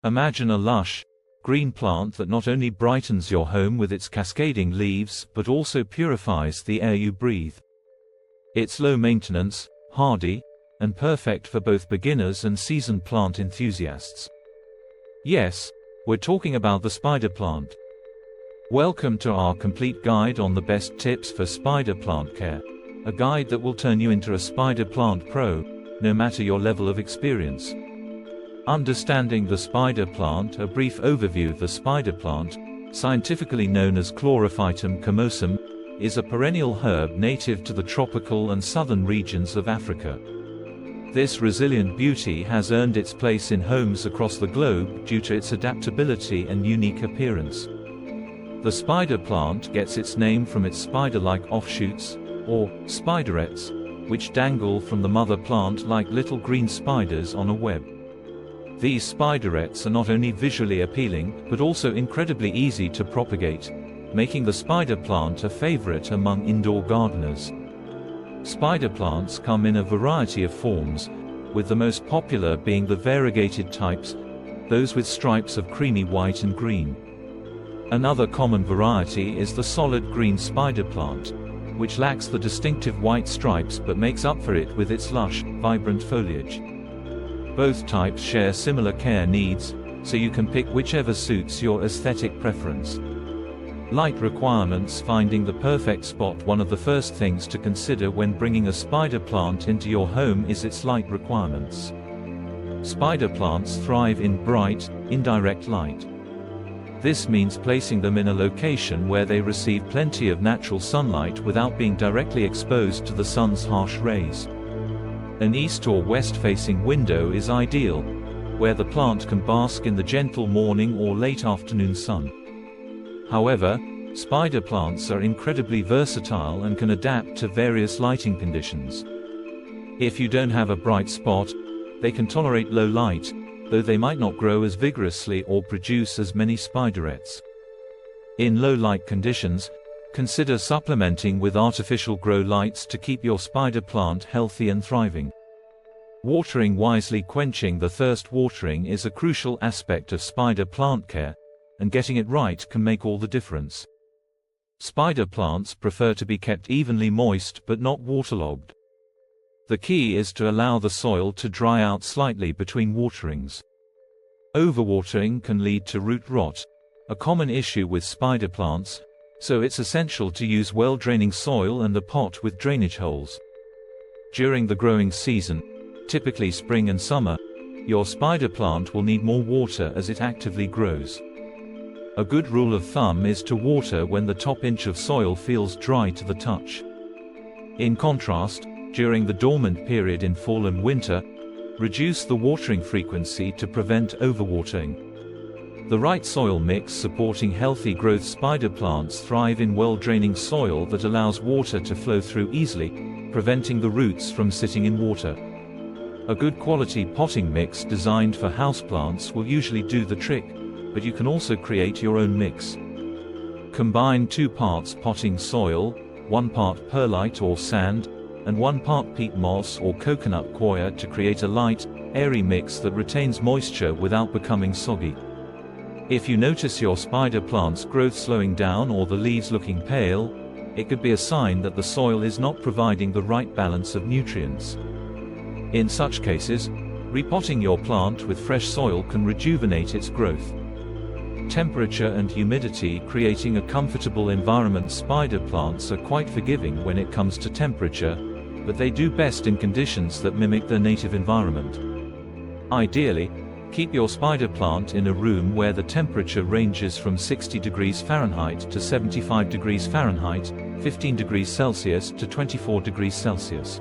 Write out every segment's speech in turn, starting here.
Imagine a lush, green plant that not only brightens your home with its cascading leaves but also purifies the air you breathe. It's low maintenance, hardy, and perfect for both beginners and seasoned plant enthusiasts. Yes, we're talking about the spider plant. Welcome to our complete guide on the best tips for spider plant care, a guide that will turn you into a spider plant pro, no matter your level of experience. Understanding the spider plant. A brief overview. The spider plant, scientifically known as Chlorophytum comosum, is a perennial herb native to the tropical and southern regions of Africa. This resilient beauty has earned its place in homes across the globe due to its adaptability and unique appearance. The spider plant gets its name from its spider-like offshoots, or spiderets, which dangle from the mother plant like little green spiders on a web. These spiderets are not only visually appealing, but also incredibly easy to propagate, making the spider plant a favorite among indoor gardeners. Spider plants come in a variety of forms, with the most popular being the variegated types, those with stripes of creamy white and green. Another common variety is the solid green spider plant, which lacks the distinctive white stripes but makes up for it with its lush, vibrant foliage. Both types share similar care needs, so you can pick whichever suits your aesthetic preference. Light requirements. Finding the perfect spot. One of the first things to consider when bringing a spider plant into your home is its light requirements. Spider plants thrive in bright, indirect light. This means placing them in a location where they receive plenty of natural sunlight without being directly exposed to the sun's harsh rays. An east or west-facing window is ideal, where the plant can bask in the gentle morning or late afternoon sun. However, spider plants are incredibly versatile and can adapt to various lighting conditions. If you don't have a bright spot, they can tolerate low light, though they might not grow as vigorously or produce as many spiderets. In low light conditions, consider supplementing with artificial grow lights to keep your spider plant healthy and thriving. Watering wisely. Quenching the thirst. Watering is a crucial aspect of spider plant care, and getting it right can make all the difference. Spider plants prefer to be kept evenly moist but not waterlogged. The key is to allow the soil to dry out slightly between waterings. Overwatering can lead to root rot, a common issue with spider plants, so it's essential to use well-draining soil and a pot with drainage holes. During the growing season, typically spring and summer, your spider plant will need more water as it actively grows. A good rule of thumb is to water when the top inch of soil feels dry to the touch. In contrast, during the dormant period in fall and winter, reduce the watering frequency to prevent overwatering. The right soil mix. Supporting healthy growth. Spider plants thrive in well-draining soil that allows water to flow through easily, preventing the roots from sitting in water. A good quality potting mix designed for houseplants will usually do the trick, but you can also create your own mix. Combine 2 parts potting soil, 1 part perlite or sand, and 1 part peat moss or coconut coir to create a light, airy mix that retains moisture without becoming soggy. If you notice your spider plant's growth slowing down or the leaves looking pale, it could be a sign that the soil is not providing the right balance of nutrients. In such cases, repotting your plant with fresh soil can rejuvenate its growth. Temperature and humidity. Creating a comfortable environment. Spider plants are quite forgiving when it comes to temperature, but they do best in conditions that mimic their native environment. Ideally, keep your spider plant in a room where the temperature ranges from 60 degrees Fahrenheit to 75 degrees Fahrenheit, 15 degrees Celsius to 24 degrees Celsius.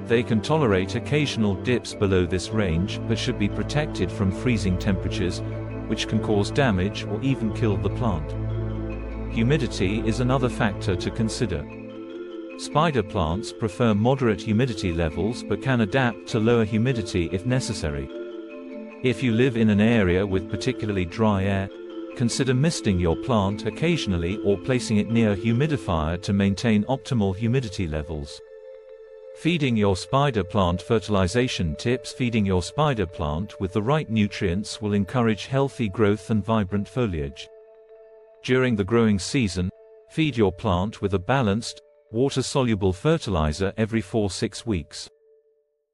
They can tolerate occasional dips below this range but should be protected from freezing temperatures, which can cause damage or even kill the plant. Humidity is another factor to consider. Spider plants prefer moderate humidity levels but can adapt to lower humidity if necessary. If you live in an area with particularly dry air, consider misting your plant occasionally or placing it near a humidifier to maintain optimal humidity levels. Feeding your spider plant. Fertilization tips. Feeding your spider plant with the right nutrients will encourage healthy growth and vibrant foliage. During the growing season, feed your plant with a balanced, water-soluble fertilizer every 4–6 weeks.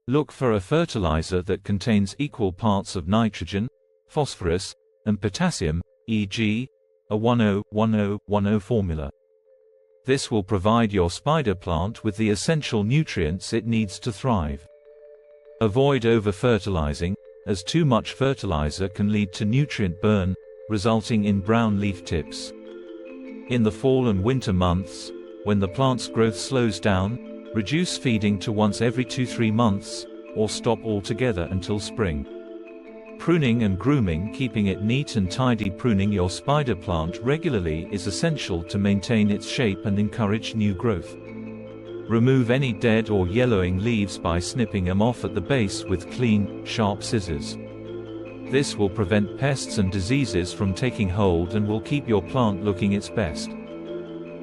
Look for a fertilizer that contains equal parts of nitrogen, phosphorus, and potassium, e.g., a 10-10-10 formula. This will provide your spider plant with the essential nutrients it needs to thrive. Avoid over-fertilizing, as too much fertilizer can lead to nutrient burn, resulting in brown leaf tips. In the fall and winter months, when the plant's growth slows down, reduce feeding to once every 2–3 months, or stop altogether until spring. Pruning and grooming. Keeping it neat and tidy. Pruning your spider plant regularly is essential to maintain its shape and encourage new growth. Remove any dead or yellowing leaves by snipping them off at the base with clean, sharp scissors. This will prevent pests and diseases from taking hold and will keep your plant looking its best.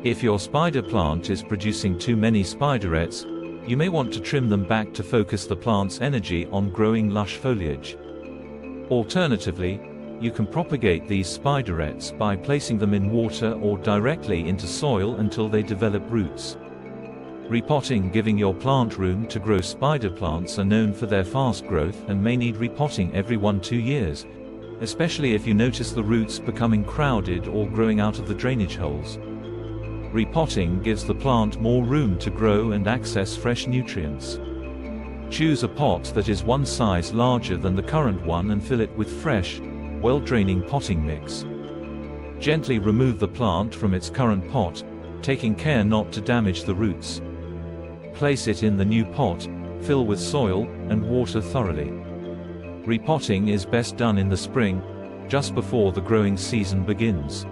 If your spider plant is producing too many spiderets, you may want to trim them back to focus the plant's energy on growing lush foliage. Alternatively, you can propagate these spiderets by placing them in water or directly into soil until they develop roots. Repotting. Giving your plant room to grow. Spider plants are known for their fast growth and may need repotting every 1–2 years, especially if you notice the roots becoming crowded or growing out of the drainage holes. Repotting gives the plant more room to grow and access fresh nutrients. Choose a pot that is one size larger than the current one and fill it with fresh, well-draining potting mix. Gently remove the plant from its current pot, taking care not to damage the roots. Place it in the new pot, fill with soil, and water thoroughly. Repotting is best done in the spring, just before the growing season begins.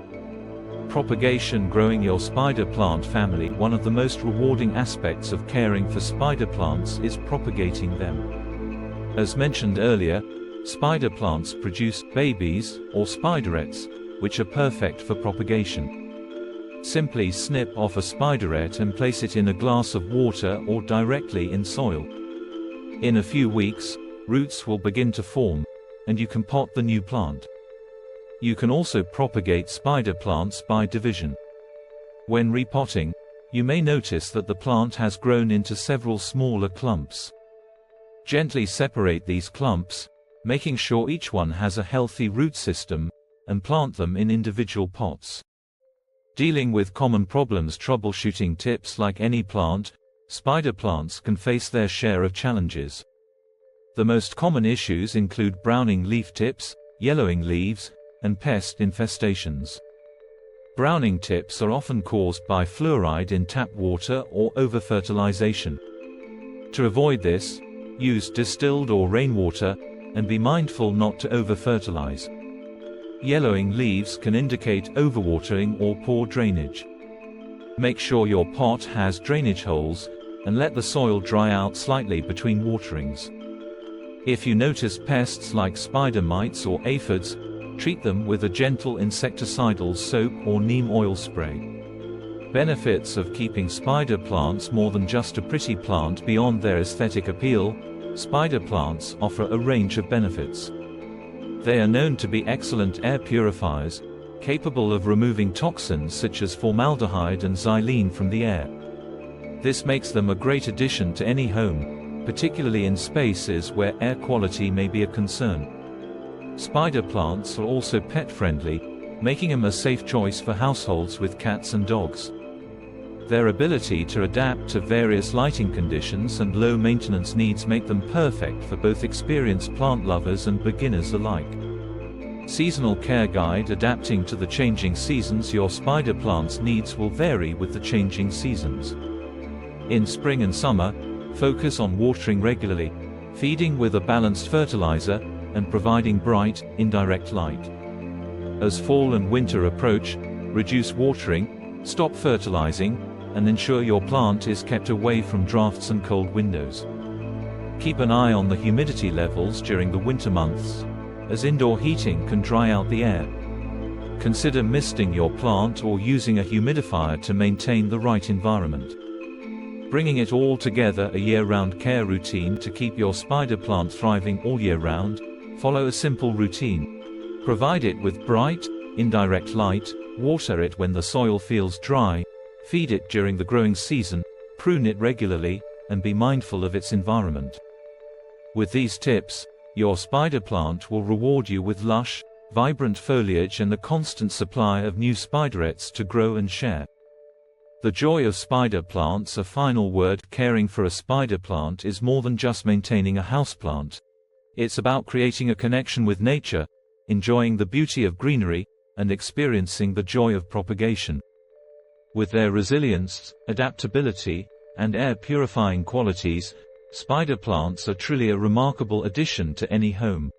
Propagation. Growing your spider plant family. One of the most rewarding aspects of caring for spider plants is propagating them. As mentioned earlier, spider plants produce babies, or spiderets, which are perfect for propagation. Simply snip off a spideret and place it in a glass of water or directly in soil. In a few weeks, roots will begin to form, and you can pot the new plant. You can also propagate spider plants by division. When repotting, you may notice that the plant has grown into several smaller clumps. Gently separate these clumps, making sure each one has a healthy root system, and plant them in individual pots. Dealing with common problems. Troubleshooting tips. Like any plant, spider plants can face their share of challenges. The most common issues include browning leaf tips, yellowing leaves, and pest infestations. Browning tips are often caused by fluoride in tap water or over-fertilization. To avoid this, use distilled or rainwater, and be mindful not to over-fertilize. Yellowing leaves can indicate overwatering or poor drainage. Make sure your pot has drainage holes, and let the soil dry out slightly between waterings. If you notice pests like spider mites or aphids, treat them with a gentle insecticidal soap or neem oil spray. Benefits of keeping spider plants more than just a pretty plant. Beyond their aesthetic appeal, spider plants offer a range of benefits. They are known to be excellent air purifiers, capable of removing toxins such as formaldehyde and xylene from the air. This makes them a great addition to any home, particularly in spaces where air quality may be a concern. Spider plants are also pet-friendly, making them a safe choice for households with cats and dogs. Their ability to adapt to various lighting conditions and low maintenance needs make them perfect for both experienced plant lovers and beginners alike. Seasonal care guide. Adapting to the changing seasons. Your spider plant's needs will vary with the changing seasons. In spring and summer, focus on watering regularly, feeding with a balanced fertilizer, and providing bright, indirect light. As fall and winter approach, reduce watering, stop fertilizing, and ensure your plant is kept away from drafts and cold windows. Keep an eye on the humidity levels during the winter months, as indoor heating can dry out the air. Consider misting your plant or using a humidifier to maintain the right environment. Bringing it all together, a year-round care routine to keep your spider plant thriving all year round. Follow a simple routine. Provide it with bright, indirect light, water it when the soil feels dry, feed it during the growing season, prune it regularly, and be mindful of its environment. With these tips, your spider plant will reward you with lush, vibrant foliage and a constant supply of new spiderets to grow and share. The joy of spider plants. A final word: caring for a spider plant is more than just maintaining a houseplant. It's about creating a connection with nature, enjoying the beauty of greenery, and experiencing the joy of propagation. With their resilience, adaptability, and air-purifying qualities, spider plants are truly a remarkable addition to any home.